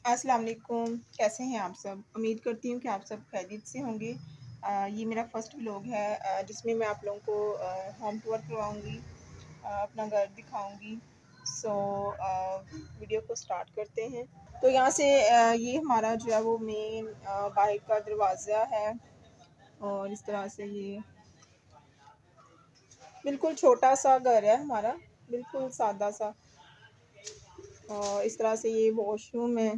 अस्सलाम वालेकुम, कैसे हैं आप सब? उम्मीद करती हूँ कि आप सब खैरियत से होंगे। ये मेरा फर्स्ट व्लॉग है जिसमें मैं आप लोगों को होम टूर करवाऊँगी, अपना घर दिखाऊँगी। सो वीडियो को स्टार्ट करते हैं। तो यहाँ से ये हमारा जो है वो मेन बाहर का दरवाज़ा है और इस तरह से ये बिल्कुल छोटा-सा घर है हमारा, बिल्कुल सादा-सा और इस तरह से ये वॉशरूम है।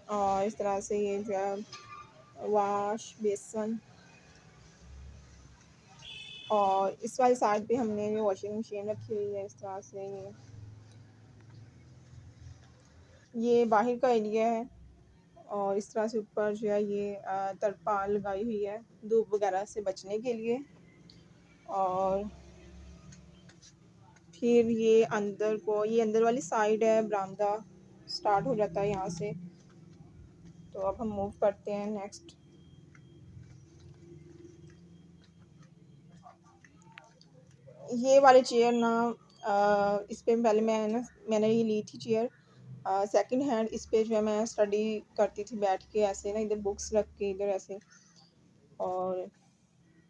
और इस तरह से ये जो है वॉश बेसन और इस वाली साइड पे हमने ये वॉशिंग मशीन रखी हुई है। इस तरह से ये बाहर का एरिया है और इस तरह से ऊपर जो है ये तरपाल लगाई हुई है धूप वगैरह से बचने के लिए। और फिर ये अंदर वाली साइड है, बरामदा स्टार्ट हो जाता है यहाँ से। तो अब हम मूव करते हैं नेक्स्ट। ये वाली चेयर ना इस पे पहले मैंने ये ली थी चेयर सेकंड हैंड। इस पे जो है मैं स्टडी करती थी बैठ के ऐसे ना, इधर बुक्स रख के इधर ऐसे। और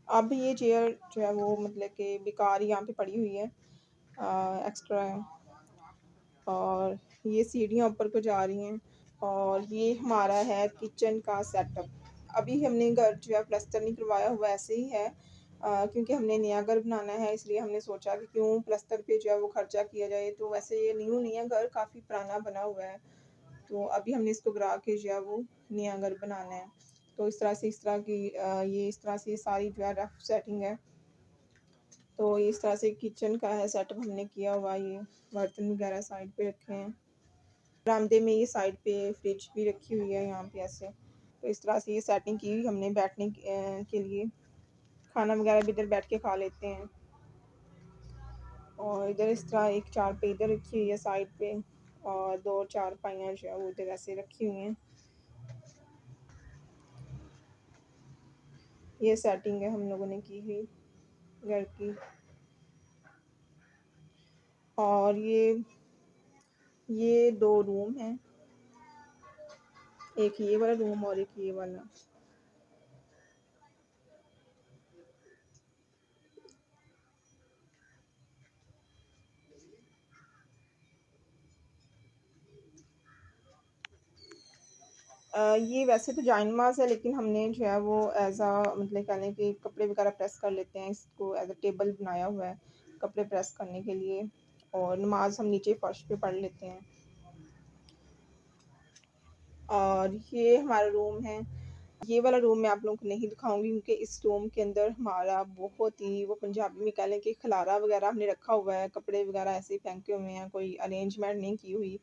अब ये चेयर जो है वो मतलब कि बेकार यहाँ पे पड़ी हुई है, एक्स्ट्रा है। और ये सीढ़ियाँ ऊपर को जा रही हैं और ये हमारा है किचन का सेटअप। अभी हमने घर जो है प्लस्तर नहीं करवाया हुआ, ऐसे ही है क्योंकि हमने नया घर बनाना है, इसलिए हमने सोचा कि क्यों प्लस्तर पे जो है वो खर्चा किया जाए। तो वैसे ये न्यू नहीं है, घर काफ़ी पुराना बना हुआ है। तो अभी हमने इसको गिरा के जो है वो नया घर बनाना है। तो इस तरह की ये इस तरह से ये सारी जो है रफ सेटिंग है। तो इस तरह से किचन का है सेटअप हमने किया हुआ। ये बर्तन वगैरह साइड पे रखे हैं। बरामदे में ये साइड पे फ्रिज भी रखी हुई है यहाँ पे ऐसे। तो इस तरह से ये सेटिंग की हुई हमने बैठने के लिए। खाना वगैरह भी इधर बैठ के खा लेते हैं। और इधर इस तरह एक चारपाई इधर रखी हुई है साइड पे और दो चारपाइयाँ जो है वो इधर ऐसे रखी हुई हैं। ये सेटिंग है हम लोगों ने की हुई घर की। और ये दो रूम हैं, एक ये वाला रूम और एक ये वाला। ये वैसे तो जाइनमाज़ है, लेकिन हमने जो है वो एज़ मतलब कहने कि कपड़े वगैरह प्रेस कर लेते हैं, इसको एज़ टेबल बनाया हुआ है कपड़े प्रेस करने के लिए। और नमाज हम नीचे फर्श पे पढ़ लेते हैं। और ये हमारा रूम है। ये वाला रूम मैं आप लोगों को नहीं दिखाऊंगी क्योंकि इस रूम के अंदर हमारा बहुत ही वो पंजाबी में कह लें कि खलारा वगैरह हमने रखा हुआ है, कपड़े वगैरह ऐसे ही फेंके हुए हैं, कोई अरेंजमेंट नहीं की हुई।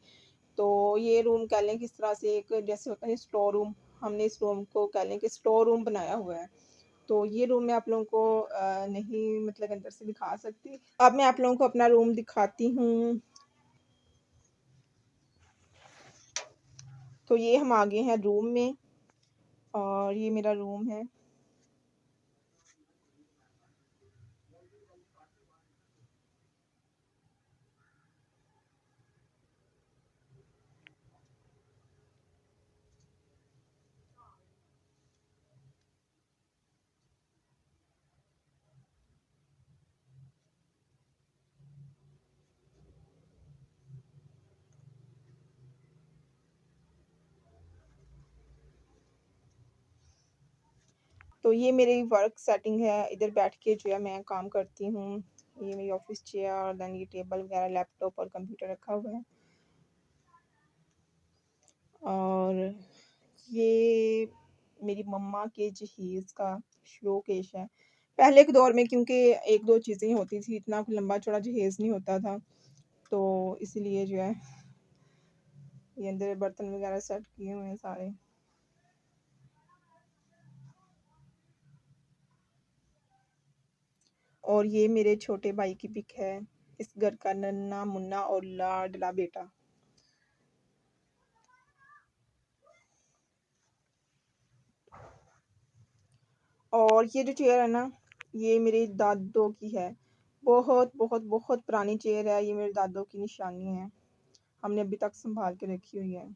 तो ये रूम कह लें कि इस तरह से एक जैसे होता है स्टोर रूम, हमने इस रूम को कह लें कि स्टोर रूम बनाया हुआ है। तो ये रूम मैं आप लोगों को नहीं मतलब अंदर से दिखा सकती। अब मैं आप लोगों को अपना रूम दिखाती हूँ। तो ये हम आ गए हैं रूम में और ये मेरा रूम है। तो ये मेरी वर्क सेटिंग है, इधर बैठ के जो है मैं काम करती हूँ। ये मेरी ऑफिस चेयर और देन ये टेबल वगैरह, लैपटॉप और कंप्यूटर रखा हुआ है। और ये मेरी मम्मा के जहेज़ का शोकेस है। पहले के दौर में क्योंकि एक दो चीज़ें होती थी, इतना लंबा चौड़ा जहेज़ नहीं होता था, तो इसीलिए जो है ये अंदर बर्तन वगैरह सेट किए हुए हैं सारे। और ये मेरे छोटे भाई की पिक है, इस घर का नन्ना मुन्ना और लाडला बेटा। और ये जो चेयर है ना, ये मेरे दादो की है। बहुत, बहुत, बहुत पुरानी चेयर है, ये मेरे दादों की निशानी है। हमने अभी तक सँभाल के रखी हुई है।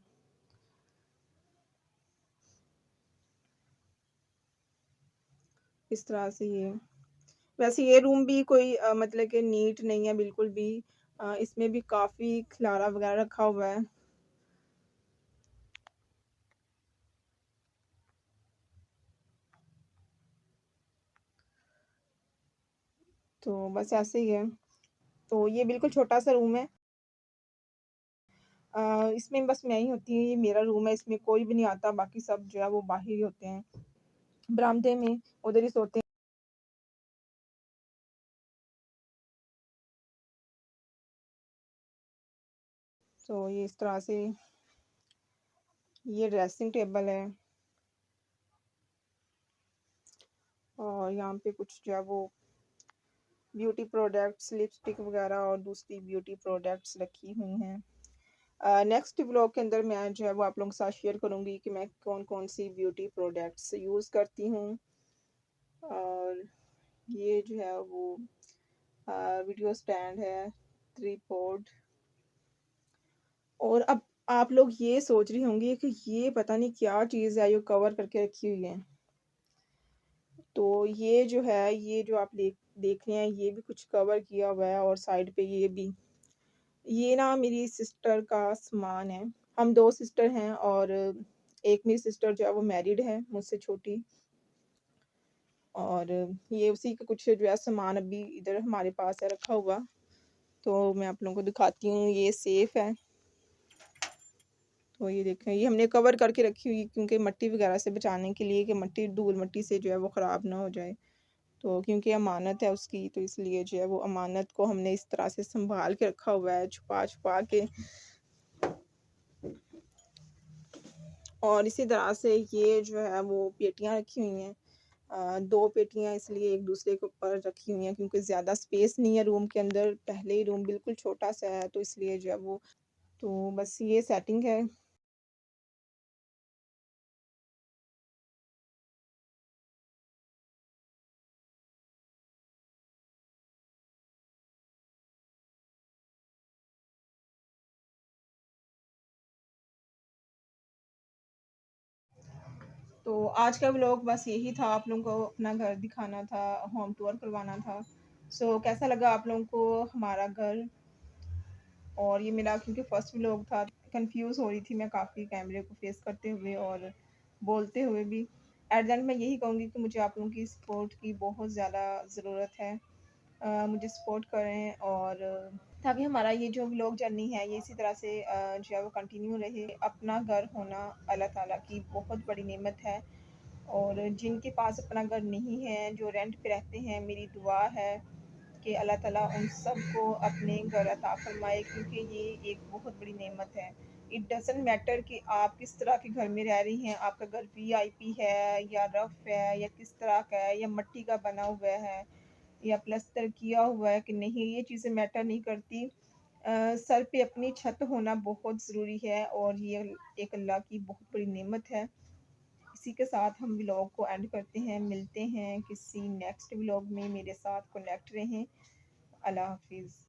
इस तरह से ये वैसे ये रूम भी कोई मतलब कि नीट नहीं है बिल्कुल भी। इसमें भी काफ़ी खिलारा वगैरह रखा हुआ है। तो बस ऐसे ही है। तो ये बिल्कुल छोटा-सा रूम है। इसमें बस मैं ही होती हूँ, ये मेरा रूम है, इसमें कोई भी नहीं आता, बाकी सब जो है वो बाहर ही होते हैं। बरामदे में उधर ही सोते हैं। तो ये इस तरह से ये ड्रेसिंग टेबल है और यहाँ पे कुछ जो है वो ब्यूटी प्रोडक्ट्स, लिपस्टिक वगैरह और दूसरी ब्यूटी प्रोडक्ट्स रखी हुई हैं। नेक्स्ट व्लॉग के अंदर मैं जो है वो आप लोगों के साथ शेयर करूँगी कि मैं कौन-कौन सी ब्यूटी प्रोडक्ट्स यूज़ करती हूँ। और ये जो है वो वीडियो स्टैंड है, ट्राइपॉड। और अब आप लोग ये सोच रही होंगी कि ये पता नहीं क्या चीज़ है, ये कवर करके रखी हुई है। तो ये जो है, ये जो आप देख रहे हैं, ये भी कुछ कवर किया हुआ है और साइड पे ये भी। ये ना मेरी सिस्टर का सामान है। हम 2 सिस्टर हैं और एक मेरी सिस्टर जो है वो मैरिड है, मुझसे छोटी। और ये उसी का कुछ जो है सामान अभी इधर हमारे पास है रखा हुआ। तो मैं आप लोगों को दिखाती हूँ, ये सेफ है। तो ये देखें, ये हमने कवर करके रखी हुई क्योंकि मिट्टी वगैरह से बचाने के लिए कि मिट्टी धूल-मिट्टी से जो है वो ख़राब ना हो जाए। तो क्योंकि अमानत है उसकी, तो इसलिए जो है वो अमानत को हमने इस तरह से सँभाल के रखा हुआ है, छुपा-छुपा के। और इसी तरह से ये जो है वो पेटियाँ रखी हुई हैं। 2 पेटियाँ इसलिए एक दूसरे के ऊपर रखी हुई हैं क्योंकि ज़्यादा स्पेस नहीं है रूम के अंदर, पहले ही रूम बिल्कुल छोटा-सा है, तो इसलिए जो है वो तो बस ये सेटिंग है। तो आज का व्लॉग बस यही था, आप लोगों को अपना घर दिखाना था, होम टूर करवाना था। सो कैसा लगा आप लोगों को हमारा घर? और ये मेरा क्योंकि फर्स्ट व्लॉग था, कंफ्यूज हो रही थी मैं काफ़ी कैमरे को फेस करते हुए और बोलते हुए भी। एट द एंड मैं यही कहूँगी कि मुझे आप लोगों की सपोर्ट की बहुत ज़्यादा ज़रूरत है। मुझे सपोर्ट करें और ताकि हमारा ये जो व्लॉग जर्नी है ये इसी तरह से जो है वो कंटिन्यू रहे। अपना घर होना अल्लाह ताला की बहुत बड़ी नेमत है। और जिनके पास अपना घर नहीं है, जो रेंट पे रहते हैं, मेरी दुआ है कि अल्लाह ताला उन सबको अपने घर अता फरमाए क्योंकि ये एक बहुत बड़ी नेमत है। इट डज़न्ट मैटर कि आप किस तरह के घर में रह रही हैं, आपका घर वीआईपी है या रफ़ है या किस तरह का है या मिट्टी का बना हुआ है या प्लस्तर किया हुआ है कि नहीं, ये चीज़ें मैटर नहीं करती। सर पे अपनी छत होना बहुत ज़रूरी है और ये एक अल्लाह की बहुत बड़ी नेमत है। इसी के साथ हम व्लॉग को एंड करते हैं, मिलते हैं किसी नेक्स्ट व्लॉग में, मेरे साथ कनेक्ट रहें। अल्लाह हाफ़िज़।